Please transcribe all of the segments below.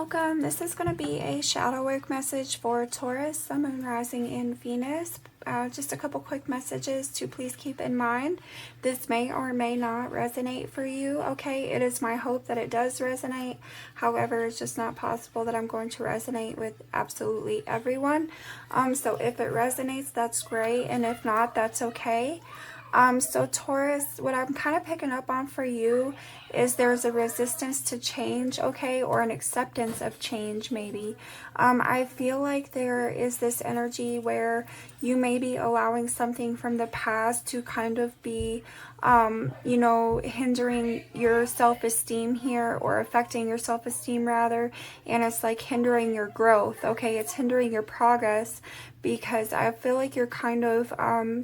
welcome. This is going to be a shadow work message for Taurus, Sun, Moon, Rising, and Venus. Just a couple quick messages to please keep in mind. This may or may not resonate for you, okay? It is my hope that it does resonate. However, it's just not possible that I'm going to resonate with absolutely everyone. So if it resonates, that's great. And if not, that's okay. So Taurus, what I'm kind of picking up on for you is there's a resistance to change, okay, or an acceptance of change maybe. I feel like there is this energy where you may be allowing something from the past to kind of be, you know, hindering your self-esteem here, or affecting your self-esteem rather, and it's like hindering your growth, okay? It's hindering your progress, because I feel like you're kind of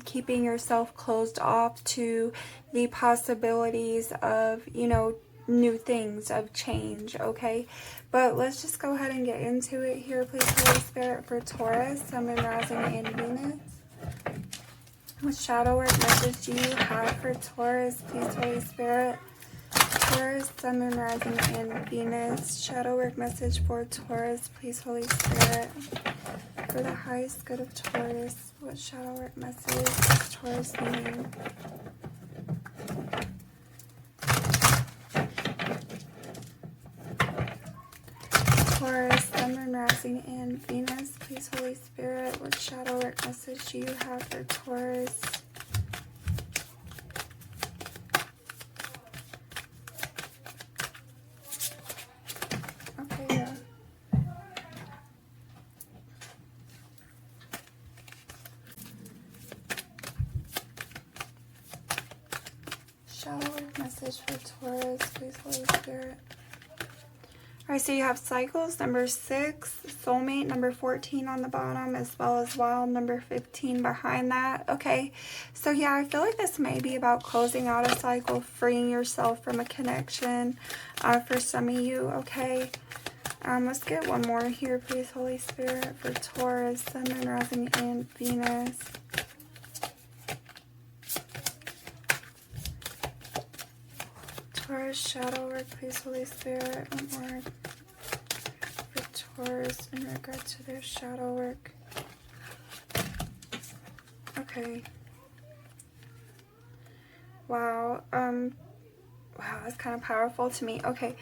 keeping yourself closed off to the possibilities of, you know, new things, of change, okay? But let's just go ahead and get into it here, please, Holy Spirit, for Taurus, Sun, Moon, Rising, and Venus. What shadow work message do you have for Taurus, please, Holy Spirit? Taurus, Sun, Moon, Rising, and Venus. Shadow work message for Taurus, please, Holy Spirit. For the highest good of Taurus, what shadow work message does Taurus need? Taurus, Sun, Moon, Rising, and Venus, please, Holy Spirit, what shadow work message do you have for Taurus? Okay, yeah. Shadow work message for Taurus, please, Holy Spirit. Alright, so you have cycles, number 6, soulmate, number 14 on the bottom, as well as wild, number 15 behind that. Okay, so yeah, I feel like this may be about closing out a cycle, freeing yourself from a connection for some of you, okay? Let's get one more here, please, Holy Spirit, for Taurus, Sun, Moon, Rising, and Venus. Taurus, shadow work, please, Holy Spirit. One more for Taurus in regard to their shadow work. Okay. Wow. Wow, that's kind of powerful to me. Okay.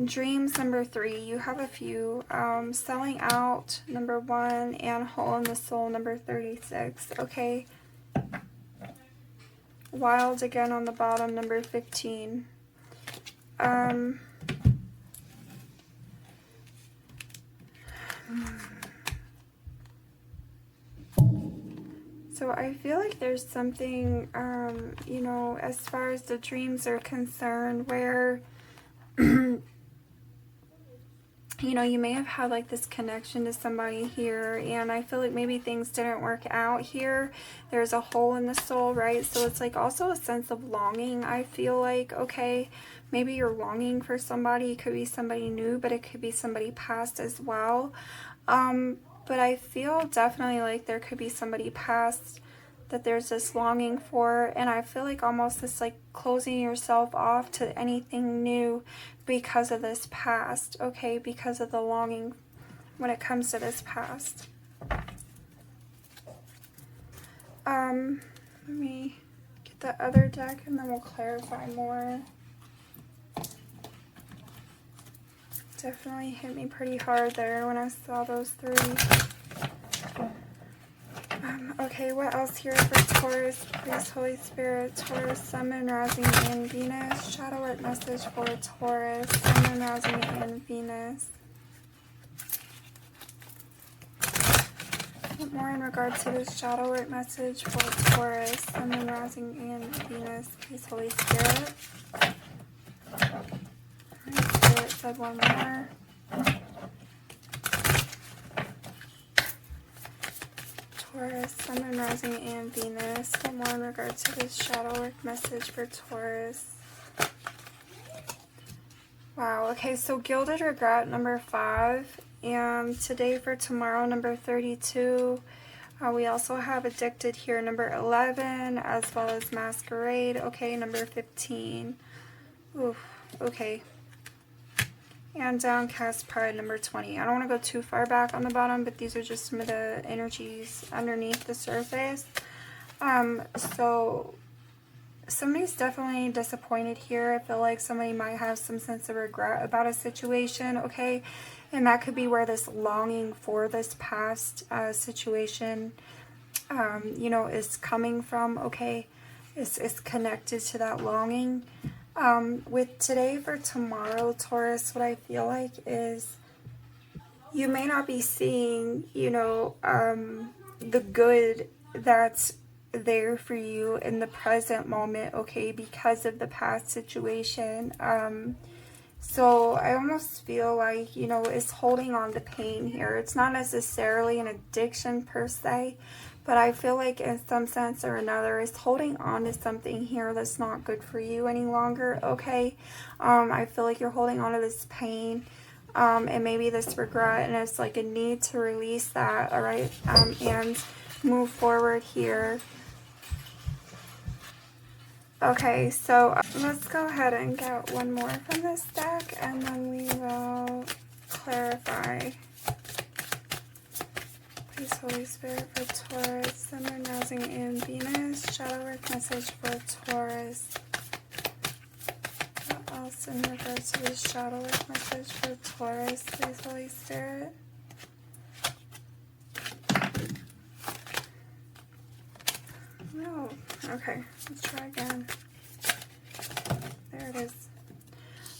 Dreams, number 3. You have a few. Selling out, number 1, and hole in the soul, number 36. Okay. Wild again on the bottom, number 15. So I feel like there's something, you know, as far as the dreams are concerned, where, you know, you may have had like this connection to somebody here, and I feel like maybe things didn't work out here. There's a hole in the soul, right? So it's like also a sense of longing, I feel like, okay? Maybe you're longing for somebody. It could be somebody new, but it could be somebody past as well. But I feel definitely like there could be somebody past that there's this longing for, and I feel like almost this like closing yourself off to anything new because of this past, okay? Because of the longing when it comes to this past. Let me get the other deck and then we'll clarify more. Definitely hit me pretty hard there when I saw those 3. Okay, what else here for Taurus, please, Holy Spirit? Taurus, Sun, Moon, Rising, and Venus. Shadow work message for Taurus, Sun, Moon, Rising, and Venus. What more in regard to this shadow work message for Taurus, Sun, Moon, Rising, and Venus, please, Holy Spirit? Spirit said one more. Taurus, Sun, Moon, Rising, and Venus. What more in regard to this shadow work message for Taurus? Wow, okay, so Gilded Regret, number 5. And Today for Tomorrow, number 32. We also have Addicted here, number 11, as well as Masquerade, okay, number 15. Oof, okay. And downcast pride, number 20. I don't want to go too far back on the bottom, but these are just some of the energies underneath the surface. So somebody's definitely disappointed here. I feel like somebody might have some sense of regret about a situation, okay? And that could be where this longing for this past situation, you know, is coming from, okay? It's connected to that longing. With today for tomorrow, Taurus, what I feel like is you may not be seeing, you know, the good that's there for you in the present moment, okay, because of the past situation. So I almost feel like, you know, it's holding on to pain here. It's not necessarily an addiction per se, but I feel like in some sense or another, it's holding on to something here that's not good for you any longer, okay? I feel like you're holding on to this pain, and maybe this regret, and it's like a need to release that, all right? And move forward here. Okay, so let's go ahead and get one more from this deck, and then we will clarify. Please, Holy Spirit, for Taurus, Sun, Moon, Rising, and Venus. Shadow work message for Taurus. What else in regards to this shadow work message for Taurus? Please, Holy Spirit. No. Okay, let's try again. There it is.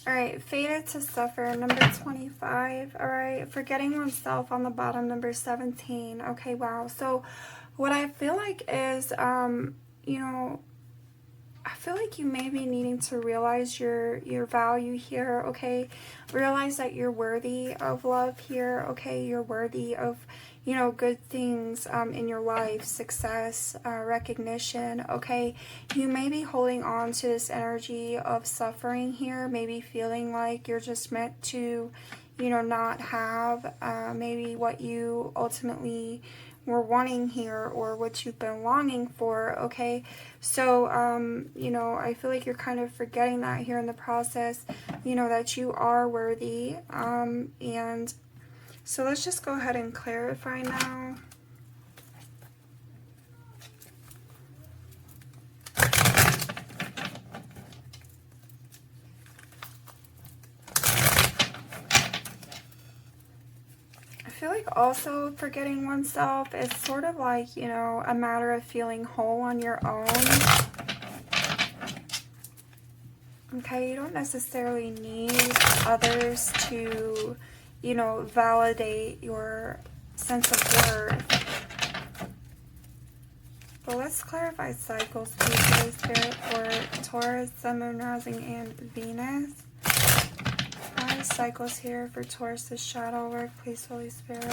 Alright, fated to suffer, number 25. Alright, forgetting oneself on the bottom, number 17. Okay, wow. So what I feel like is, you know, I feel like you may be needing to realize your value here, okay? Realize that you're worthy of love here, okay? You're worthy of, you know, good things in your life, success, recognition, okay? You may be holding on to this energy of suffering here, maybe feeling like you're just meant to, you know, not have maybe what you ultimately were wanting here or what you've been longing for, okay? So, you know, I feel like you're kind of forgetting that here in the process, you know, that you are worthy, and so let's just go ahead and clarify now. I feel like also forgetting oneself is sort of like, you know, a matter of feeling whole on your own. Okay, you don't necessarily need others to, you know, validate your sense of worth. But let's clarify cycles, please, Holy Spirit, for Taurus, Sun, Moon, Rising, and Venus. Why is cycles here for Taurus's shadow work, please, Holy Spirit?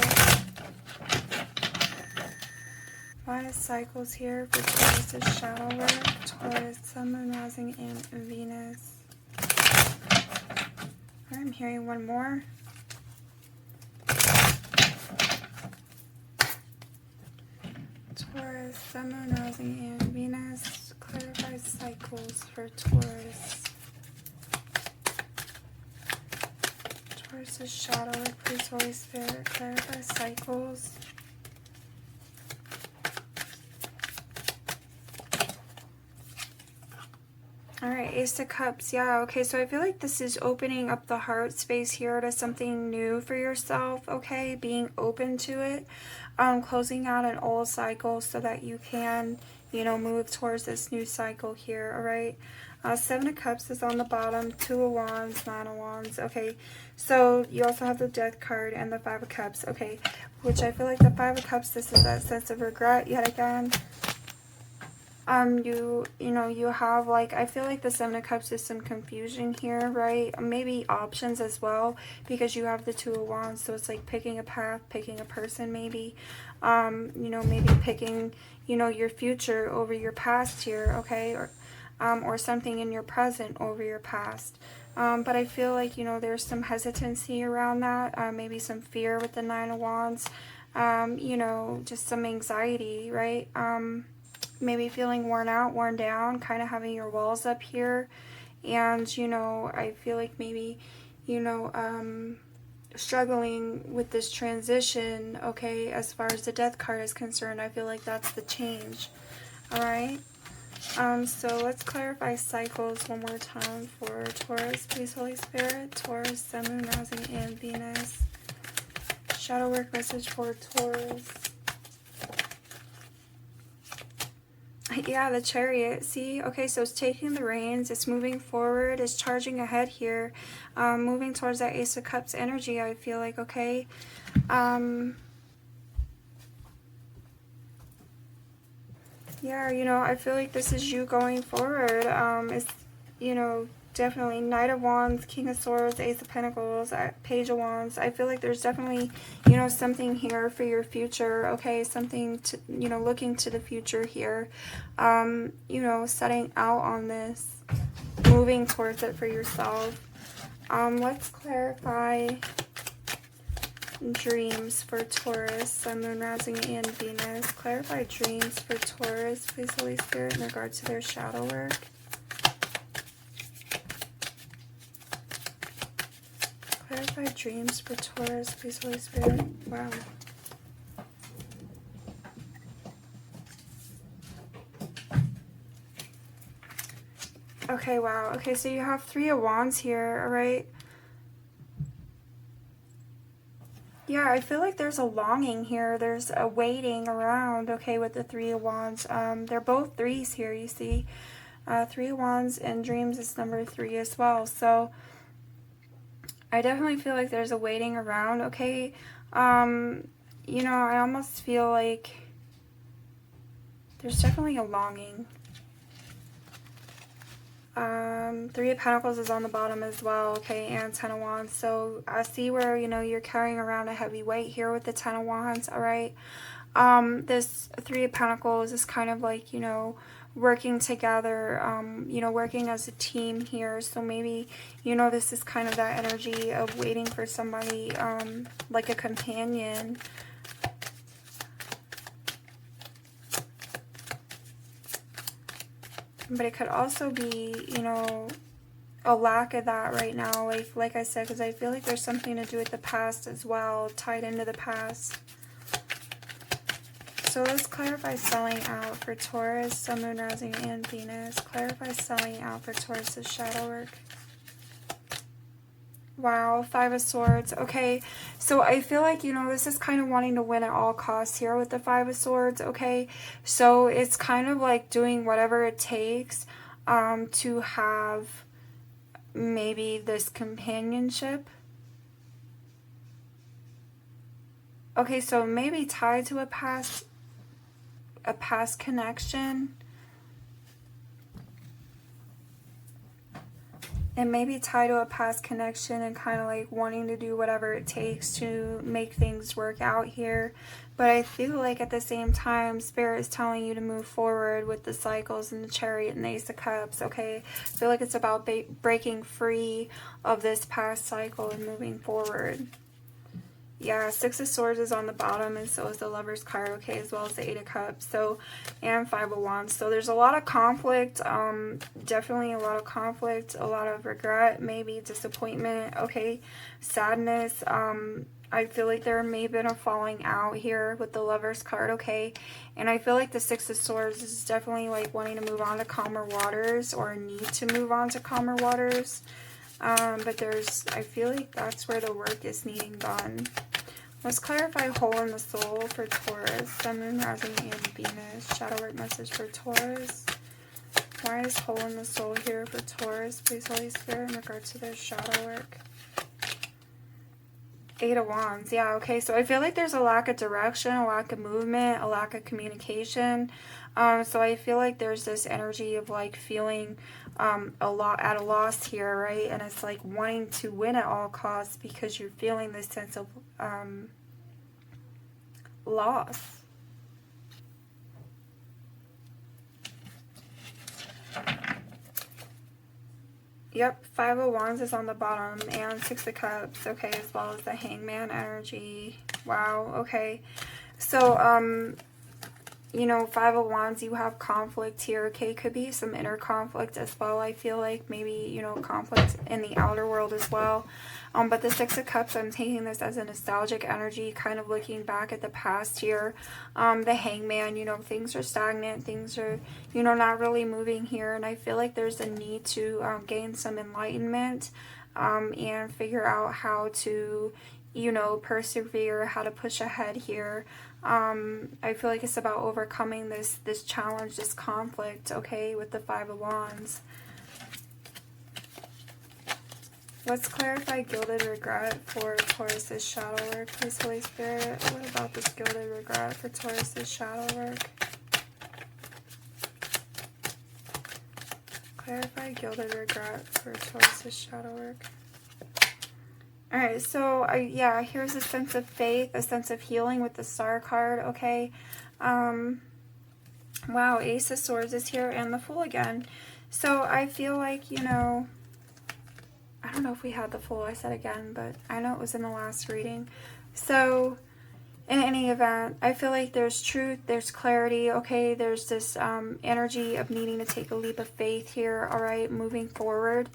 Why is cycles here for Taurus's shadow work? Taurus, Sun, Moon, Rising, and Venus. I'm hearing one more. Taurus, Sun, Moon, Rising, and Venus. Clarify cycles for Taurus. Taurus's shadow work, please, Holy Spirit. Clarify cycles. Alright, Ace of Cups. Yeah, okay, so I feel like this is opening up the heart space here to something new for yourself, okay? Being open to it. Closing out an old cycle so that you can, you know, move towards this new cycle here, alright? Seven of Cups is on the bottom, Two of Wands, Nine of Wands, okay? So you also have the Death card and the Five of Cups, okay? Which I feel like the Five of Cups, this is that sense of regret yet again. You know, you have, like, I feel like the Seven of Cups is some confusion here, right? Maybe options as well, because you have the Two of Wands, so it's like picking a path, picking a person, maybe. You know, maybe picking, you know, your future over your past here, okay? Or something in your present over your past. But I feel like, you know, there's some hesitancy around that, maybe some fear with the Nine of Wands, you know, just some anxiety, right? Maybe feeling worn out, worn down, kind of having your walls up here. And, you know, I feel like maybe you know, struggling with this transition, okay, as far as the death card is concerned. I feel like that's the change. All right. So let's clarify cycles one more time for Taurus, please, Holy Spirit. Taurus, Sun, Moon, Rising, and Venus. Shadow work message for Taurus. Yeah, the Chariot. See? Okay, so it's taking the reins. It's moving forward. It's charging ahead here. Moving towards that Ace of Cups energy, I feel like, okay? Yeah, you know, I feel like this is you going forward. It's, you know, definitely Knight of Wands, King of Swords, Ace of Pentacles, Page of Wands. I feel like there's definitely, you know, something here for your future, okay? Something to, you know, looking to the future here. You know, setting out on this, moving towards it for yourself. Let's clarify dreams for Taurus, Sun, Moon, Rising, and Venus. Clarify dreams for Taurus, please, Holy Spirit, in regard to their shadow work. Clarify dreams for Taurus, please, Holy Spirit. Wow. Okay, wow. Okay, so you have Three of Wands here, all right? Yeah, I feel like there's a longing here. There's a waiting around, okay, with the Three of Wands. They're both threes here, you see. Three of Wands and dreams is number 3 as well. So I definitely feel like there's a waiting around, okay? You know, I almost feel like there's definitely a longing. Three of Pentacles is on the bottom as well, okay, and Ten of Wands. So I see where, you know, you're carrying around a heavy weight here with the Ten of Wands, all right? This Three of Pentacles is kind of like, you know, working together, you know, working as a team here. So maybe, you know, this is kind of that energy of waiting for somebody, like a companion. But it could also be, you know, a lack of that right now, like I said, because I feel like there's something to do with the past as well, tied into the past. So let's clarify selling out for Taurus, Sun, Moon, Rising, and Venus. Clarify selling out for Taurus's shadow work. Wow, Five of Swords. Okay, so I feel like, you know, this is kind of wanting to win at all costs here with the Five of Swords, okay? So it's kind of like doing whatever it takes to have maybe this companionship. Okay, so maybe tied to a past connection. And maybe tied to a past connection and kind of like wanting to do whatever it takes to make things work out here. But I feel like at the same time, Spirit is telling you to move forward with the cycles and the Chariot and the Ace of Cups, okay? I feel like it's about breaking free of this past cycle and moving forward. Yeah, Six of Swords is on the bottom, and so is the Lover's card, okay, as well as the Eight of Cups, so, and Five of Wands. So there's a lot of conflict, definitely a lot of conflict, a lot of regret, maybe disappointment, okay, sadness. I feel like there may have been a falling out here with the Lover's card, okay, and I feel like the Six of Swords is definitely like wanting to move on to calmer waters, or need to move on to calmer waters. But I feel like that's where the work is needing done. Let's clarify hole in the soul for Taurus, Sun, Moon, Rising, and Venus. Shadow work message for Taurus. Why is hole in the soul here for Taurus, please, Holy Spirit, in regard to their shadow work? Eight of Wands. Yeah, okay, so I feel like there's a lack of direction, a lack of movement, a lack of communication. So I feel like there's this energy of like feeling a lot at a loss here, right? And it's like wanting to win at all costs because you're feeling this sense of loss. Yep, Five of Wands is on the bottom, and Six of Cups, okay, as well as the Hangman energy. Wow, okay. So, you know, Five of Wands, you have conflict here, okay? Could be some inner conflict as well, I feel like. Maybe, you know, conflict in the outer world as well. But the Six of Cups, I'm taking this as a nostalgic energy, kind of looking back at the past here. The Hangman, you know, things are stagnant. Things are, you know, not really moving here. And I feel like there's a need to gain some enlightenment and figure out how to, you know, persevere, how to push ahead here. I feel like it's about overcoming this challenge, this conflict, okay, with the Five of Wands. Let's clarify gilded regret for Taurus's shadow work, please, Holy Spirit. What about this gilded regret for Taurus's shadow work? Clarify gilded regret for Taurus's shadow work. Alright, so yeah, here's a sense of faith, a sense of healing with the Star card, okay? Wow, Ace of Swords is here and the Fool again. So I feel like, you know, I don't know if we had the Fool, I said again, but I know it was in the last reading. So in any event, I feel like there's truth, there's clarity, okay? There's this energy of needing to take a leap of faith here, all right, moving forward.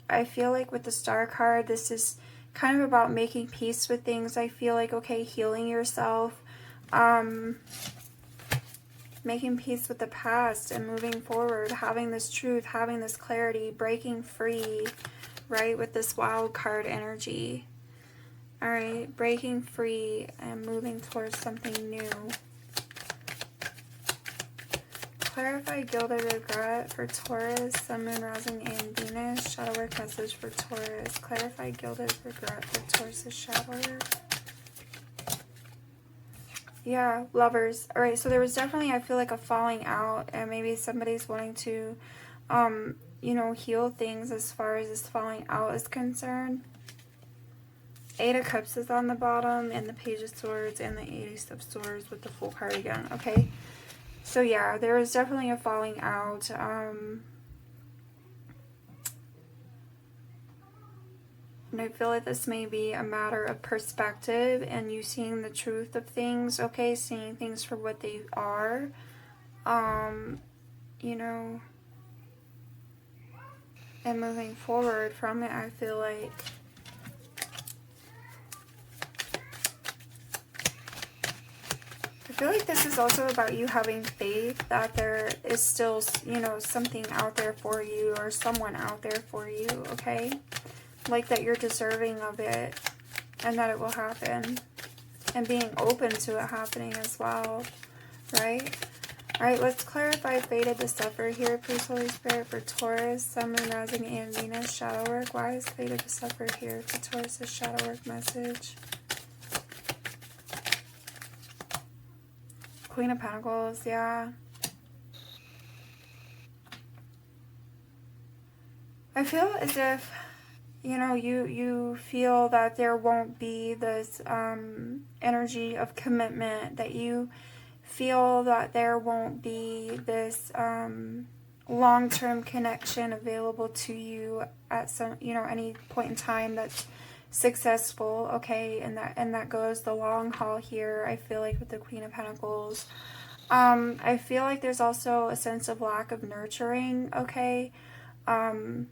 I feel like with the Star card, this is kind of about making peace with things. I feel like, okay, healing yourself, making peace with the past and moving forward, having this truth, having this clarity, breaking free, right, with this Wild card energy. All right, breaking free and moving towards something new. Clarify gilded regret for Taurus, Sun, Moon, Rising, and Venus. Shadow work message for Taurus. Clarify gilded regret for Taurus's shadow work. Yeah, Lovers. All right, so there was definitely, I feel like, a falling out, and maybe somebody's wanting to, you know, heal things as far as this falling out is concerned. Eight of Cups is on the bottom, and the Page of Swords, and the Ace of Swords with the Fool card again, okay? So yeah, there is definitely a falling out. And I feel like this may be a matter of perspective and you seeing the truth of things, okay? Seeing things for what they are. You know, and moving forward from it, I feel like. I feel like this is also about you having faith that there is still, you know, something out there for you or someone out there for you, okay? Like that you're deserving of it and that it will happen. And being open to it happening as well, right? All right, let's clarify Fated to Suffer here, please, Holy Spirit, for Taurus, Sun, Moon, Rising, and Venus shadow work. Why is Fated to Suffer here for Taurus's shadow work message? Queen of Pentacles, yeah. I feel as if, you know, you feel that there won't be this energy of commitment, that you feel that there won't be this long-term connection available to you at some, you know, any point in time that's successful, okay? And that goes the long haul here, I feel like, with the Queen of Pentacles. I feel like there's also a sense of lack of nurturing, okay? You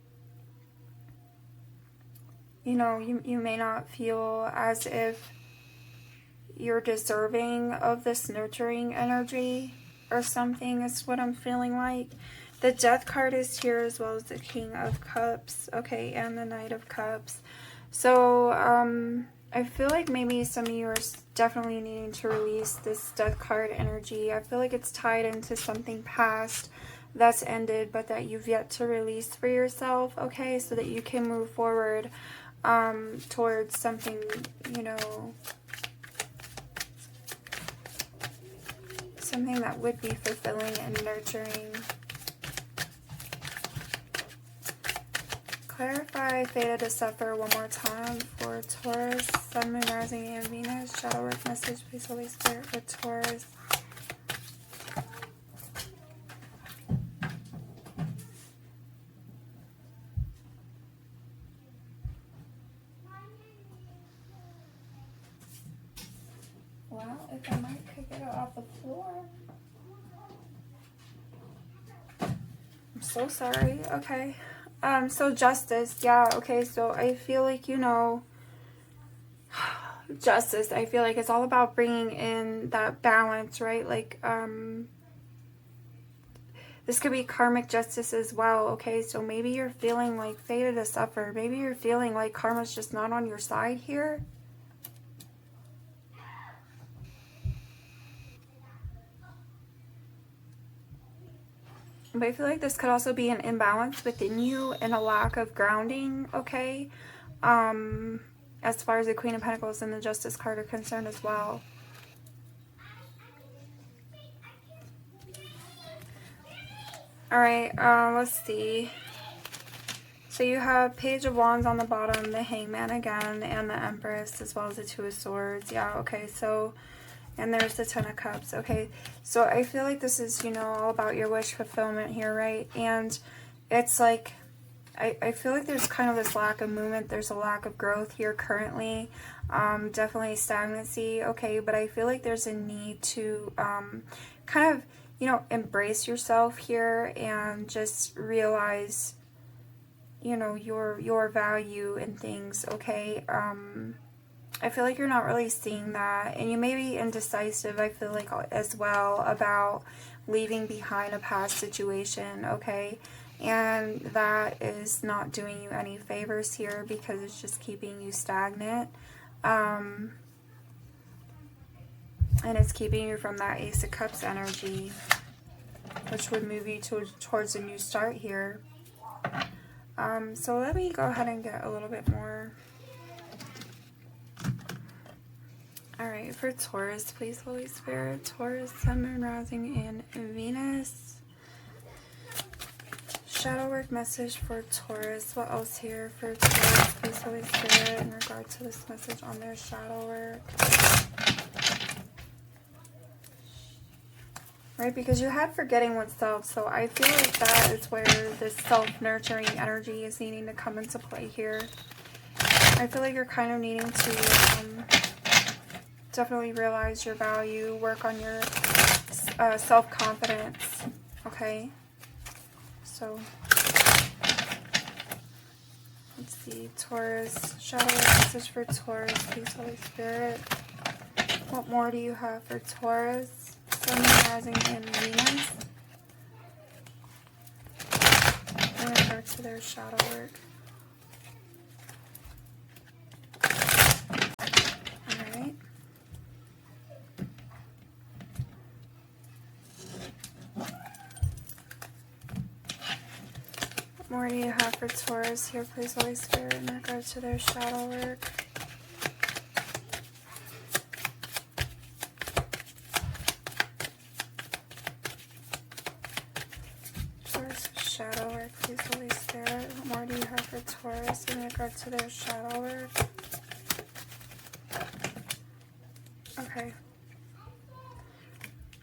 know, you may not feel as if you're deserving of this nurturing energy or something, is what I'm feeling like. The Death card is here as well as the King of Cups, okay, and the Knight of Cups. So, I feel like maybe some of you are definitely needing to release this Death card energy. I feel like it's tied into something past that's ended, but that you've yet to release for yourself, okay, so that you can move forward towards something, you know, something that would be fulfilling and nurturing. Clarify Fated to Suffer one more time for Taurus, Sun, Moon, Rising, and Venus. Shadow work message, please, Holy Spirit, for Taurus. Well, like I might could get it off the floor. I'm so sorry. Okay. So justice. Yeah, okay. So I feel like, you know, justice, I feel like it's all about bringing in that balance, right? Like, this could be karmic justice as well, okay? So maybe you're feeling like fated to suffer. Maybe you're feeling like karma's just not on your side here. But I feel like this could also be an imbalance within you and a lack of grounding, okay? As far as the Queen of Pentacles and the Justice card are concerned as well. Alright, let's see. So you have Page of Wands on the bottom, the Hangman again, and the Empress, as well as the Two of Swords. Yeah, okay, so, and there's the Ten of Cups. Okay, so I feel like this is, you know, all about your wish fulfillment here, right? And it's like, I feel like there's kind of this lack of movement. There's a lack of growth here currently. Definitely stagnancy, okay? But I feel like there's a need to kind of, you know, embrace yourself here and just realize, you know, your value in things, okay? I feel like you're not really seeing that. And you may be indecisive, I feel like, as well, about leaving behind a past situation, okay? And that is not doing you any favors here because it's just keeping you stagnant. And it's keeping you from that Ace of Cups energy, which would move you towards a new start here. So let me go ahead and get a little bit more. Alright, for Taurus, please, Holy Spirit. Taurus, Sun, Moon, Rising, and Venus. Shadow work message for Taurus. What else here for Taurus, please, Holy Spirit, in regard to this message on their shadow work? Right, because you had forgetting oneself, so I feel like that is where this self-nurturing energy is needing to come into play here. I feel like you're kind of needing to definitely realize your value, work on your self-confidence, okay? So, let's see, Taurus, shadow message for Taurus, please, Holy Spirit. What more do you have for Taurus? Sun, Rising, and Venus. In regard to their shadow work. Alright. What more do you have for Taurus here, please, Holy Spirit, in regard to their shadow work? Shadow work, please, Holy Spirit. What more do you have for Taurus in regard to their shadow work? Okay.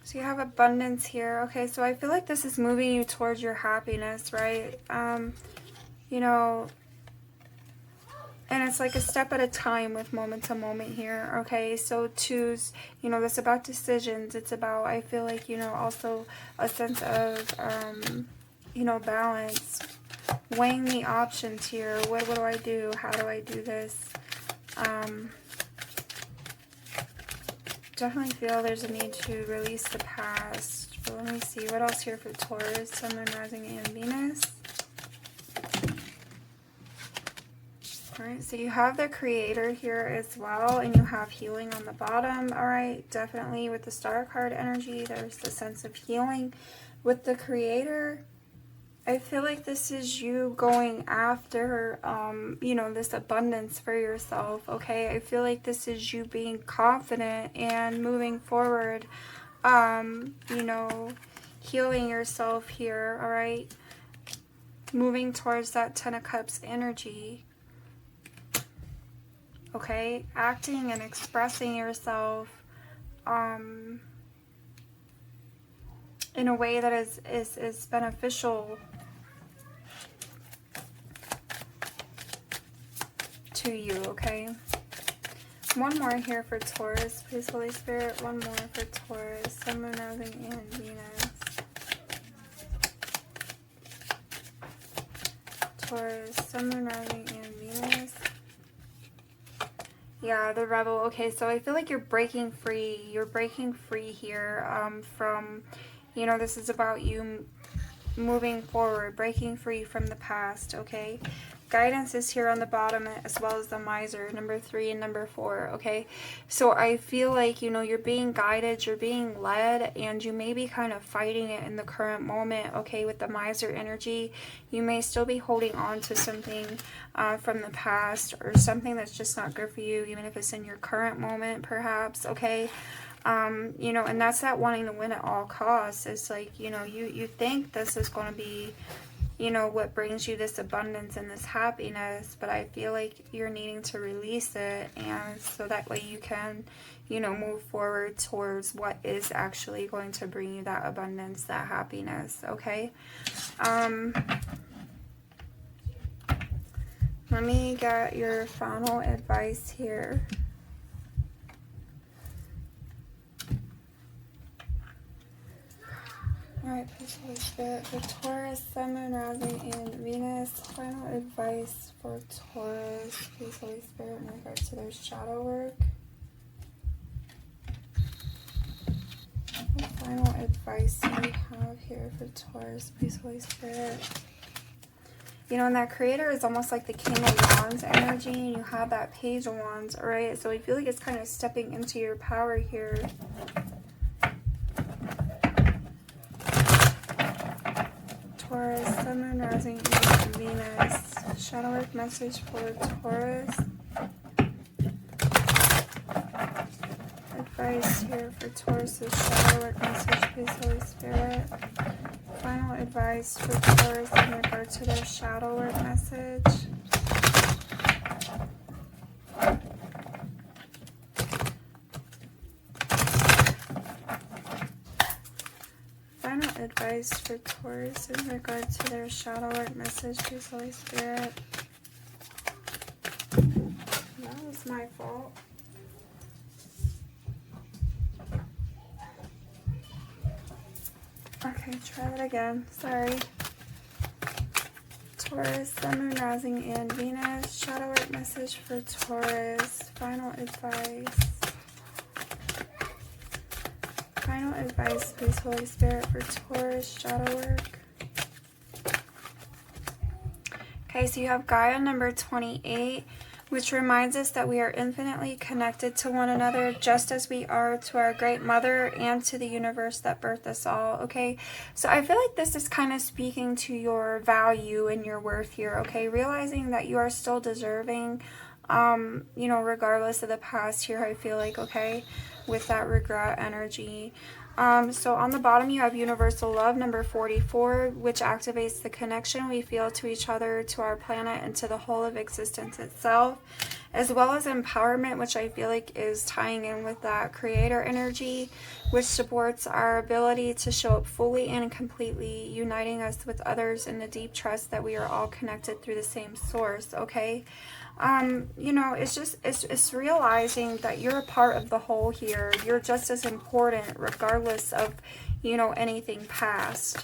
So you have abundance here. Okay, so I feel like this is moving you towards your happiness, right? You know, and it's like a step at a time with moment to moment here, okay? So choose, you know, this about decisions. It's about, I feel like, you know, also a sense of, you know, balance, weighing the options here. What do I do? How do I do this? Definitely feel there's a need to release the past. But let me see, what else here for Taurus, Sun, Moon, Rising, and Venus? Alright, so you have the Creator here as well, and you have healing on the bottom. Alright, definitely with the Star card energy, there's the sense of healing. With the Creator, I feel like this is you going after, you know, this abundance for yourself, okay? I feel like this is you being confident and moving forward, you know, healing yourself here, all right? Moving towards that Ten of Cups energy, okay? Acting and expressing yourself, in a way that is beneficial to you, okay? One more here for Taurus, please, Holy Spirit. One more for Taurus, Sun, Moon, Rising, and Venus. Taurus, Sun, Moon, Rising, and Venus. Yeah, the Rebel. Okay, so I feel like you're breaking free. You're breaking free here from, you know, this is about you moving forward, breaking free from the past, okay? Guidance is here on the bottom, as well as the Miser, number 3 and number 4, okay? So I feel like, you know, you're being guided, you're being led, and you may be kind of fighting it in the current moment, okay? With the Miser energy, you may still be holding on to something from the past, or something that's just not good for you, even if it's in your current moment, perhaps, okay? You know, and that's that wanting to win at all costs. It's like, you know, you think this is going to be, you know, what brings you this abundance and this happiness, but I feel like you're needing to release it, and so that way you can, you know, move forward towards what is actually going to bring you that abundance, that happiness, okay? Let me get your final advice here. Alright, please, Holy Spirit, for Taurus, Sun, Moon, Rising, and Venus. Final advice for Taurus, please, Holy Spirit, in regards to their shadow work. What final advice do you have here for Taurus, please, Holy Spirit? You know, and that Creator is almost like the King of Wands energy, and you have that Page of Wands, alright? So I feel like it's kind of stepping into your power here. Taurus, Sun, Moon, Rising, and Venus. Shadow work message for Taurus. Advice here for Taurus's shadow work message, please, Holy Spirit. Final advice for Taurus in regard to their shadow work message. Final advice for Taurus in regard to their shadow work message, please, Holy Spirit. That was my fault. Okay, try that again. Sorry. Taurus, Sun, Moon, Rising, and Venus. Shadow work message for Taurus. Final advice. Final advice, please, Holy Spirit, for Taurus shadow work. Okay, so you have Gaia number 28, which reminds us that we are infinitely connected to one another, just as we are to our great mother and to the universe that birthed us all, okay? So I feel like this is kind of speaking to your value and your worth here, okay? Realizing that you are still deserving, you know, regardless of the past here, I feel like, okay? With that regret energy. So on the bottom you have universal love number 44, which activates the connection we feel to each other, to our planet, and to the whole of existence itself, as well as empowerment, which I feel like is tying in with that Creator energy, which supports our ability to show up fully and completely, uniting us with others in the deep trust that we are all connected through the same source, okay? You know, it's realizing that you're a part of the whole here. You're just as important regardless of, you know, anything past.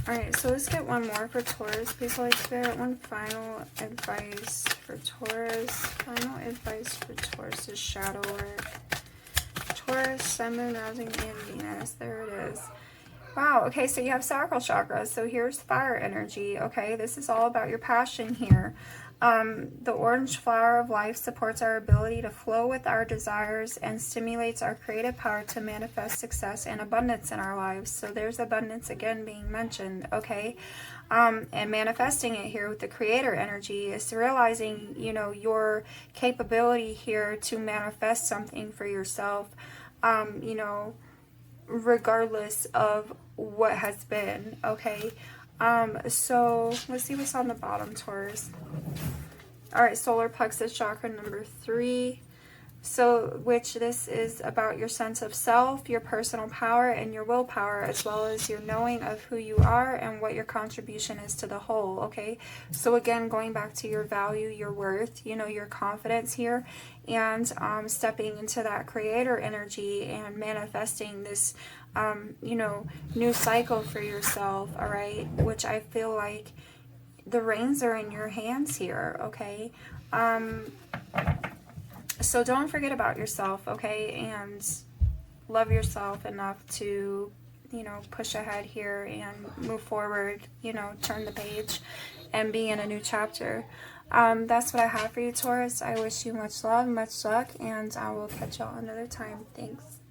Alright, so let's get one more for Taurus, please, Holy Spirit. One final advice for Taurus. Final advice for Taurus's shadow work. Taurus, Sun, Moon, Rising, and Venus. There it is. Wow, okay, so you have sacral chakra. So here's fire energy, okay? This is all about your passion here. The orange flower of life supports our ability to flow with our desires and stimulates our creative power to manifest success and abundance in our lives. So there's abundance again being mentioned, okay? And manifesting it here with the Creator energy is realizing, you know, your capability here to manifest something for yourself, you know, regardless of what has been, okay? So let's see what's on the bottom, Taurus. All right, solar plexus chakra number 3. So, which this is about your sense of self, your personal power, and your willpower, as well as your knowing of who you are and what your contribution is to the whole, okay? So again, going back to your value, your worth, you know, your confidence here, and stepping into that creator energy and manifesting this, you know, new cycle for yourself, all right? Which I feel like the reins are in your hands here, okay? So don't forget about yourself, okay? And love yourself enough to, you know, push ahead here and move forward, you know, turn the page and be in a new chapter. That's what I have for you, Taurus. I wish you much love, much luck, and I will catch y'all another time. Thanks.